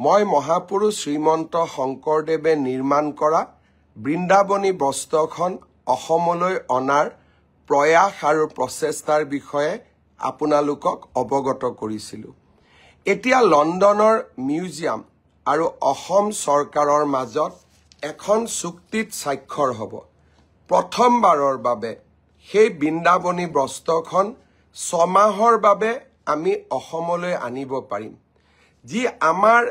মই মহাপুৰুষ শ্ৰীমন্ত শংকৰদেৱে নিৰ্মাণ কৰা বৃন্দাবনী বস্ত্ৰখন অসমলৈ অনাৰ প্ৰয়াস আৰু প্ৰচেষ্টাৰ বিষয়ে আপোনালোকক অৱগত কৰিছিলোঁ। এতিয়া লণ্ডনৰ মিউজিয়াম আৰু অসম চৰকাৰৰ মাজত এখন চুক্তিত স্বাক্ষৰ হ'ব। প্ৰথমবাৰৰ বাবে সেই বৃন্দাবনী বস্ত্ৰখন 6 মাহৰ বাবে আমি অসমলৈ আনিব পাৰিম, যি আমাৰ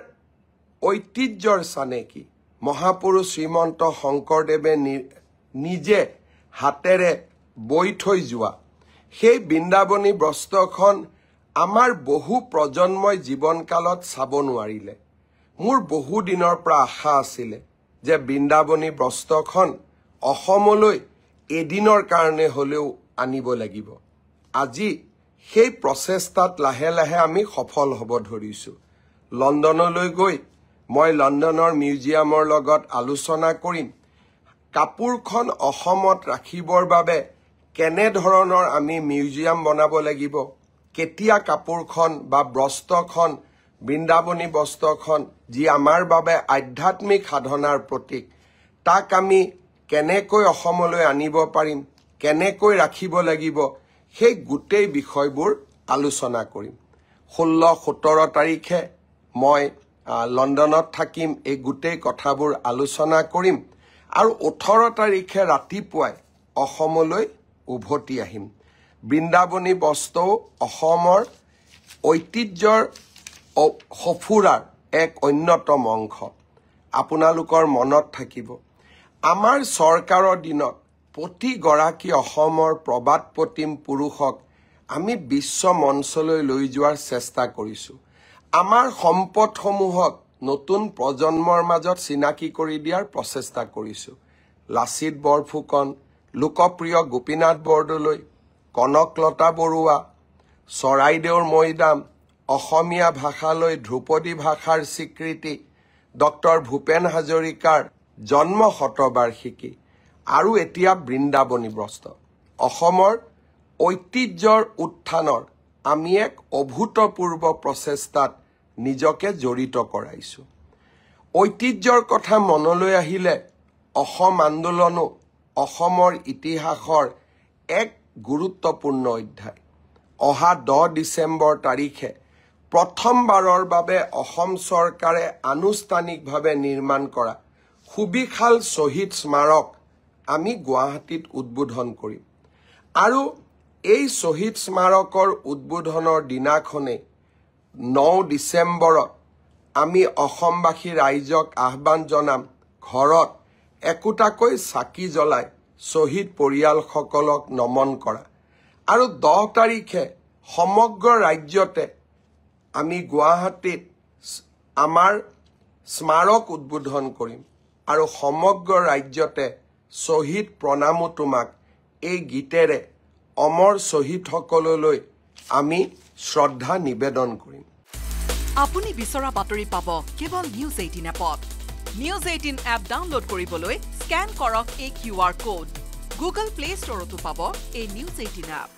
ঐতিহ্যৰ চানেকি মহাপুৰুষ শ্ৰীমন্ত শংকৰদেৱে নিজে হাতেৰে বৈ থৈ যোৱা সেই বৃন্দাবনী বস্ত্ৰখন আমাৰ বহু প্ৰজন্মই জীৱনকালত চাব নোৱাৰিলে। মোৰ বহু দিনৰ পৰা আশা আছিলে যে বৃন্দাবনী বস্ত্ৰখন অসমলৈ এদিনৰ কাৰণে হ'লেও আনিব লাগিব। আজি সেই প্ৰচেষ্টাত লাহে লাহে আমি সফল হ'ব ধৰিছোঁ। লণ্ডনলৈ গৈ মই লণ্ডনৰ মিউজিয়ামৰ লগত আলোচনা কৰিম কাপোৰখন অসমত ৰাখিবৰ বাবে কেনেধৰণৰ আমি মিউজিয়াম বনাব লাগিব, কেতিয়া কাপোৰখন বা বস্ত্ৰখন বৃন্দাবনী বস্ত্ৰখন যি আমাৰ বাবে আধ্যাত্মিক সাধনাৰ প্ৰতীক, তাক আমি কেনেকৈ অসমলৈ আনিব পাৰিম, কেনেকৈ ৰাখিব লাগিব, সেই গোটেই বিষয়বোৰ আলোচনা কৰিম। 16-17 তাৰিখে মই লণ্ডনত থাকিম, এই গোটেই কথাবোৰ আলোচনা কৰিম আৰু 18 তাৰিখে ৰাতিপুৱাই অসমলৈ উভতি আহিম। বৃন্দাবনী বস্ত্ৰও অসমৰ ঐতিহ্যৰ সফুৰাৰ এক অন্যতম অংশ। আপোনালোকৰ মনত থাকিব, আমাৰ চৰকাৰৰ দিনত প্ৰতিগৰাকী অসমৰ প্ৰবাদ প্ৰতিম পুৰুষক আমি বিশ্ব মঞ্চলৈ লৈ যোৱাৰ চেষ্টা কৰিছোঁ। আমাৰ সম্পদসমূহক নতুন প্ৰজন্মৰ মাজত চিনাকি কৰি দিয়াৰ প্ৰচেষ্টা কৰিছোঁ। লাচিত বৰফুকন, লোকপ্ৰিয় গোপীনাথ বৰদলৈ, কনকলতা বৰুৱা, চৰাইদেউৰ মৈদাম, অসমীয়া ভাষালৈ ধ্ৰুপদী ভাষাৰ স্বীকৃতি, ডক্টৰ ভূপেন হাজৰিকাৰ জন্ম শতবাৰ্ষিকী আৰু এতিয়া বৃন্দাবনী বস্ত্ৰ। অসমৰ ঐতিহ্যৰ উত্থানৰ আমি এক অভূতপূৰ্ব প্ৰচেষ্টাত নিজকে জড়িত কৰাইছোঁ। ঐতিহ্যৰ কথা মনলৈ আহিলে অসম আন্দোলনো অসমৰ ইতিহাসৰ এক গুৰুত্বপূৰ্ণ অধ্যায়। অহা 10 ডিচেম্বৰ তাৰিখে প্ৰথমবাৰৰ বাবে অসম চৰকাৰে আনুষ্ঠানিকভাৱে নিৰ্মাণ কৰা সুবিশাল শ্বহীদ স্মাৰক আমি গুৱাহাটীত উদ্বোধন কৰিম আৰু এই শ্বহীদ স্মাৰকৰ উদ্বোধনৰ দিনাখনেই 9 ডিচেম্বৰত আমি অসমবাসী ৰাইজক আহ্বান জনাম ঘৰত একোটাকৈ চাকি জ্বলাই শ্বহীদ পৰিয়ালসকলক নমন কৰা আৰু 10 তাৰিখে সমগ্ৰ ৰাজ্যতে আমি গুৱাহাটীত আমাৰ স্মাৰক উদ্বোধন কৰিম আৰু সমগ্ৰ ৰাজ্যতে শ্বহীদ প্ৰণামো তোমাক এই গীতেৰে অমৰ শ্বহীদসকললৈ আমি শ্ৰদ্ধা নিবেদন কৰিম। আপুনি বিচৰা বাতৰি পাব কেৱল নিউজ 18 এপত। নিউজ 18 এপ ডাউনলোড কৰিবলৈ স্কেন কৰক এই QR কোড। গুগল প্লে ষ্টৰতো পাব এই নিউজ 18 এপ।